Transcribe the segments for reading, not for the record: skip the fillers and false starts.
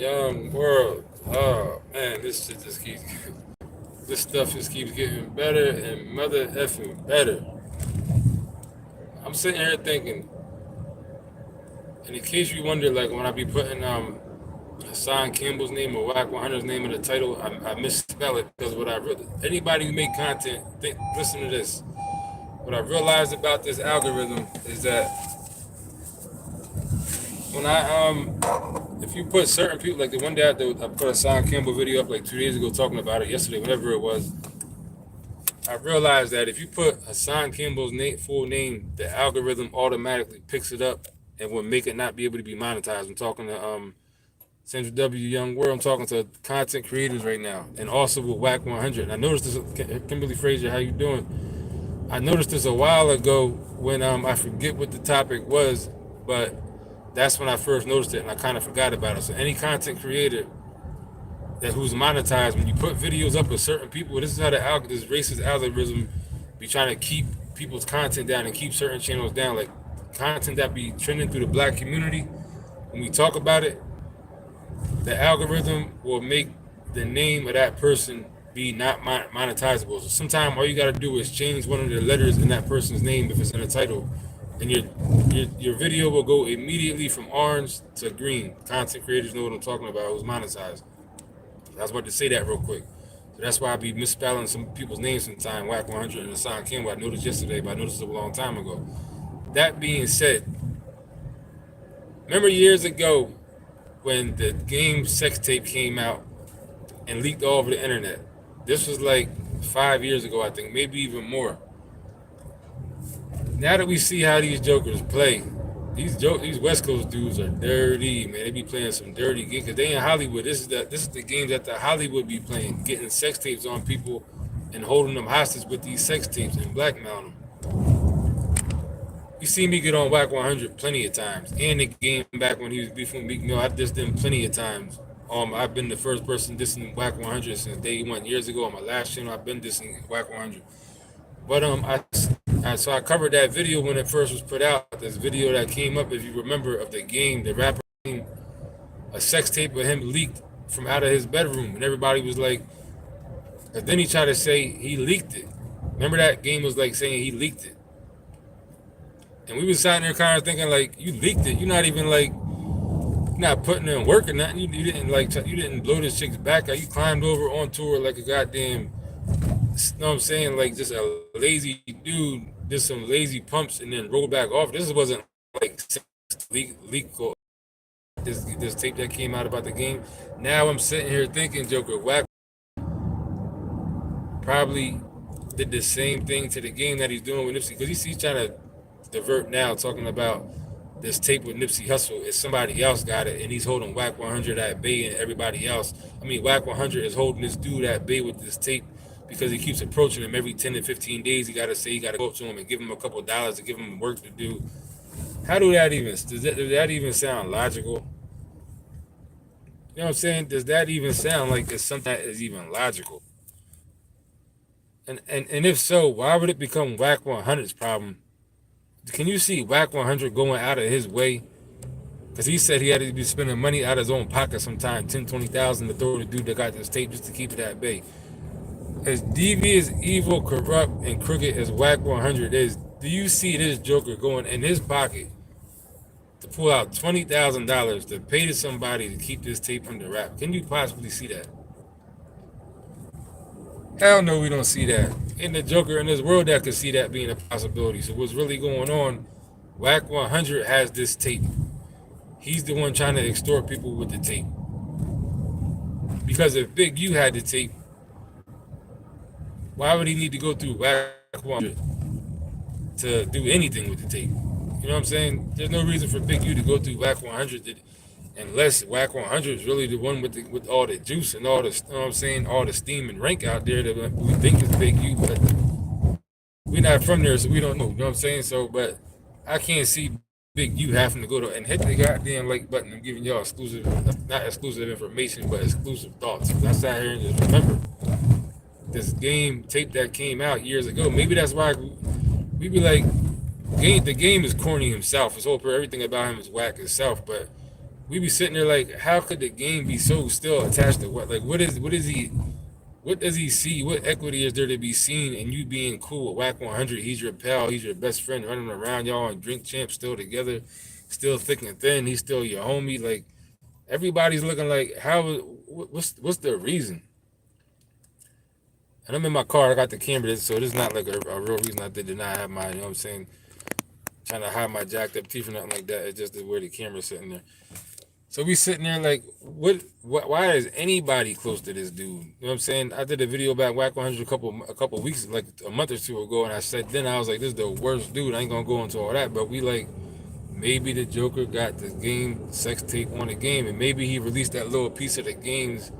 Young world. Oh man, this shit just keeps this stuff just keeps getting better and mother effing better. I'm sitting here thinking, and in case you wonder, like when I be putting Hassan Campbell's name or Wack 100's name in the title, I misspell it because what I really anybody who make content listen to this. What I realized about this algorithm is that when if you put certain people, like the one day I put a Hassan Campbell video up like 2 days ago talking about it, yesterday, whatever it was, I realized that if you put Hassan Campbell's full name, the algorithm automatically picks it up and will make it not be able to be monetized. I'm talking to Central W Young World. I'm talking to content creators right now, and also with Wack 100. And I noticed this, Kimberly Frazier, how you doing? I noticed this a while ago when I forget what the topic was, but that's when I first noticed it, and I kind of forgot about it. So any content creator who's monetized, when you put videos up of certain people, this is how this racist algorithm be trying to keep people's content down and keep certain channels down, like content that be trending through the black community. When we talk about it, the algorithm will make the name of that person be not monetizable. So sometimes all you got to do is change one of the letters in that person's name if it's in a title, and your video will go immediately from orange to green. Content creators know what I'm talking about. It was monetized. I was about to say that real quick. So that's why I be misspelling some people's names sometimes. Wack 100 and Hassan Campbell. I noticed yesterday, but I noticed it a long time ago. That being said, remember years ago when the game sex tape came out and leaked all over the internet? This was like 5 years ago, I think, maybe even more. Now that we see how these jokers play, these West Coast dudes are dirty, man. They be playing some dirty games because they in Hollywood. This is the game that the Hollywood be playing, getting sex tapes on people and holding them hostage with these sex tapes and blackmailing them. You see me get on Wack 100 plenty of times, and the game back when he was beefing Meek Mill, I dissed him plenty of times. I've been the first person dissing Wack 100 since day one. Years ago on my last channel, I've been dissing Wack 100. But so I covered that video when it first was put out. This video that came up, if you remember, of the game, the rapper, a sex tape of him leaked from out of his bedroom, and everybody was like, but then he tried to say he leaked it. Remember that game was like saying he leaked it, and we was sitting there kind of thinking like, you leaked it. You're not even like, you're not putting in work or nothing. You didn't you didn't blow this chick's back out. You climbed over onto her like a goddamn. You know what I'm saying? Like just a lazy dude did some lazy pumps and then rolled back off. This wasn't like leak or this tape that came out about the game. Now I'm sitting here thinking Joker Wack probably did the same thing to the game that he's doing with Nipsey, because he's trying to divert now, talking about this tape with Nipsey Hussle. Is somebody else got it and he's holding Wack 100 at bay, and everybody else, Wack 100 is holding this dude at bay with this tape because he keeps approaching him every 10 to 15 days. He got to go up to him and give him a couple dollars to give him work to do. How do that does that even sound logical? You know what I'm saying? Does that even sound like it's something that is even logical? And if so, why would it become Wack 100's problem? Can you see Wack 100 going out of his way? Because he said he had to be spending money out of his own pocket sometime, 10, 20,000 to throw the dude that got this tape just to keep it at bay. As devious, evil, corrupt, and crooked as Wack 100 is, do you see this joker going in his pocket to pull out $20,000 to pay to somebody to keep this tape under wrap? Can you possibly see that? Hell no, we don't see that. And the joker in this world that could see that being a possibility. So what's really going on, Wack 100 has this tape. He's the one trying to extort people with the tape. Because if Big U had the tape, why would he need to go through Wack 100 to do anything with the tape? You know what I'm saying? There's no reason for Big U to go through Wack 100 unless Wack 100 is really the one with all the juice and all the, you know what I'm saying, all the steam and rank out there that we think is Big U, but we're not from there, so we don't know. You know what I'm saying? So, but I can't see Big U having to go to and hit the goddamn like button. I'm giving y'all exclusive, not exclusive information, but exclusive thoughts. I sat here and just remember this game tape that came out years ago. Maybe that's why we be like, the game is corny himself. His whole everything about him is whack himself. But we be sitting there like, how could the game be so still attached to what? Like, what does he see? What equity is there to be seen in you being cool with Whack 100? He's your pal. He's your best friend running around y'all and drink champs still together, still thick and thin. He's still your homie. Like, everybody's looking like, what's the reason? And I'm in my car. I got the camera, so this is not like a real reason I did not have my, you know what I'm saying, trying to hide my jacked up teeth or nothing like that. It's just where the camera's sitting there. So we sitting there like, why is anybody close to this dude? You know what I'm saying? I did a video about Whack 100 a couple weeks, like a month or two ago, and I said then I was like, this is the worst dude. I ain't gonna go into all that, but we like, maybe the Joker got the game sex tape on the game, and maybe he released that little piece of the game's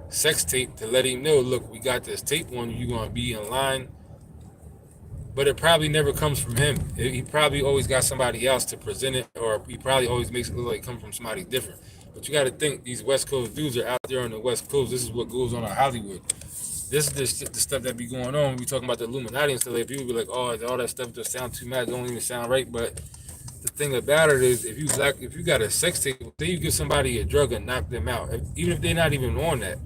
sex tape to let him know, look, we got this tape on you. You gonna be in line. But it probably never comes from him. He probably always got somebody else to present it, or he probably always makes it look like it come from somebody different. But you got to think, these West Coast dudes are out there on the West Coast. This is what goes on in Hollywood. This is the stuff that be going on. We talking about the Illuminati and stuff. Like, people be like, oh, all that stuff just sound too mad. Don't even sound right. But the thing about it is, if you got a sex tape, say you give somebody a drug and knock them out, even if they're not even on that,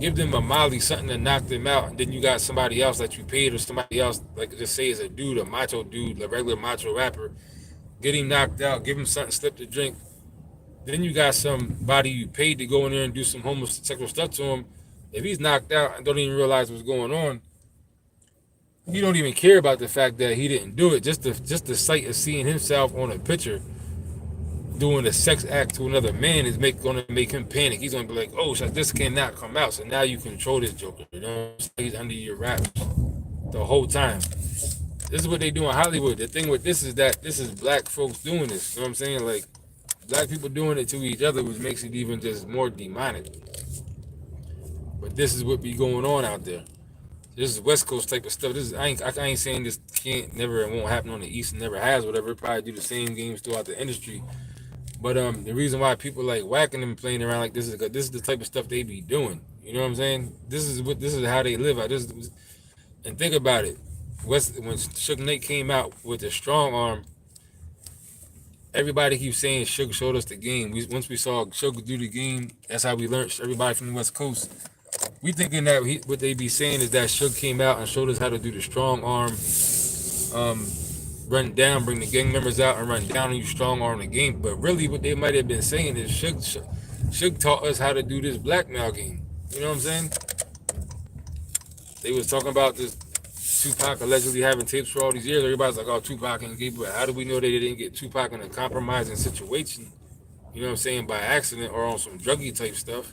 give them a Molly, something to knock them out, and then you got somebody else that you paid, or somebody else, like just say is a dude, a macho dude, a regular macho rapper, get him knocked out, give him something, slip to drink. Then you got somebody you paid to go in there and do some homosexual stuff to him. If he's knocked out and don't even realize what's going on, you don't even care about the fact that he didn't do it. Just the sight of seeing himself on a picture doing a sex act to another man is gonna make him panic. He's gonna be like, oh, so this cannot come out. So now you control this Joker. You know, he's under your wraps the whole time. This is what they do in Hollywood. The thing with this is that this is black folks doing this. You know what I'm saying? Like, black people doing it to each other, which makes it even just more demonic. But this is what be going on out there. This is West Coast type of stuff. This is I ain't saying this can't never and won't happen on the East and never has, whatever. It probably do the same games throughout the industry. But the reason why people like whacking them playing around like this is the type of stuff they be doing. You know what I'm saying? This is how they live out. And think about it. When Suge Knight came out with the strong arm, everybody keeps saying Suge showed us the game. Once we saw Suge do the game, that's how we learned. Everybody from the West Coast, we thinking that what they be saying is that Suge came out and showed us how to do the strong arm, run down, bring the gang members out and run down on you, strong arm the game. But really what they might have been saying is Suge taught us how to do this blackmail game. You know what I'm saying? They was talking about this Tupac allegedly having tapes for all these years. Everybody's like, oh, Tupac and Gabe, but how do we know they didn't get Tupac in a compromising situation? You know what I'm saying? By accident or on some druggy type stuff.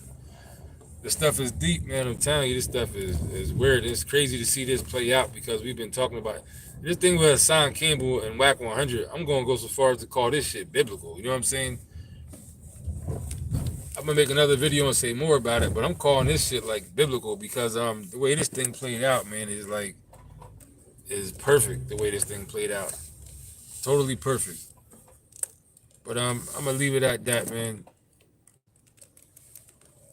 This stuff is deep, man. I'm telling you, this stuff is weird. It's crazy to see this play out because we've been talking about it. This thing with Hassan Campbell and Whack 100, I'm going to go so far as to call this shit biblical. You know what I'm saying? I'm going to make another video and say more about it, but I'm calling this shit like biblical because the way this thing played out, man, is perfect. The way this thing played out. Totally perfect. But I'm going to leave it at that, man.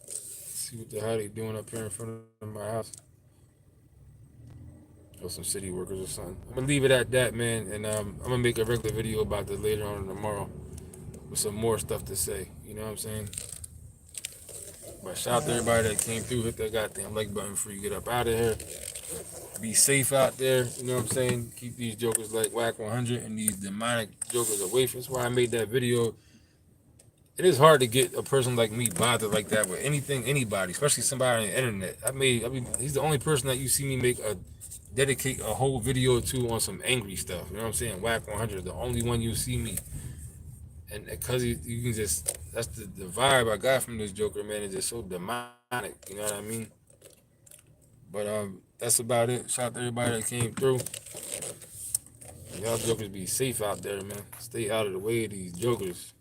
See what the hell they doing up here in front of my house. Or some city workers or something. I'm gonna leave it at that, man, and I'm gonna make a regular video about this later on tomorrow with some more stuff to say. You know what I'm saying? But shout out to everybody that came through. Hit that goddamn like button before you get up out of here. Be safe out there. You know what I'm saying? Keep these jokers like Whack 100 and these demonic jokers away from. That's why I made that video. It is hard to get a person like me bothered like that with anybody, especially somebody on the internet. He's the only person that you see me dedicate a whole video to on some angry stuff. You know what I'm saying? Whack 100, the only one you see me. And because you can just, that's the vibe I got from this Joker, man. It's just so demonic. You know what I mean? But that's about it. Shout out to everybody that came through. Y'all jokers be safe out there, man. Stay out of the way of these jokers.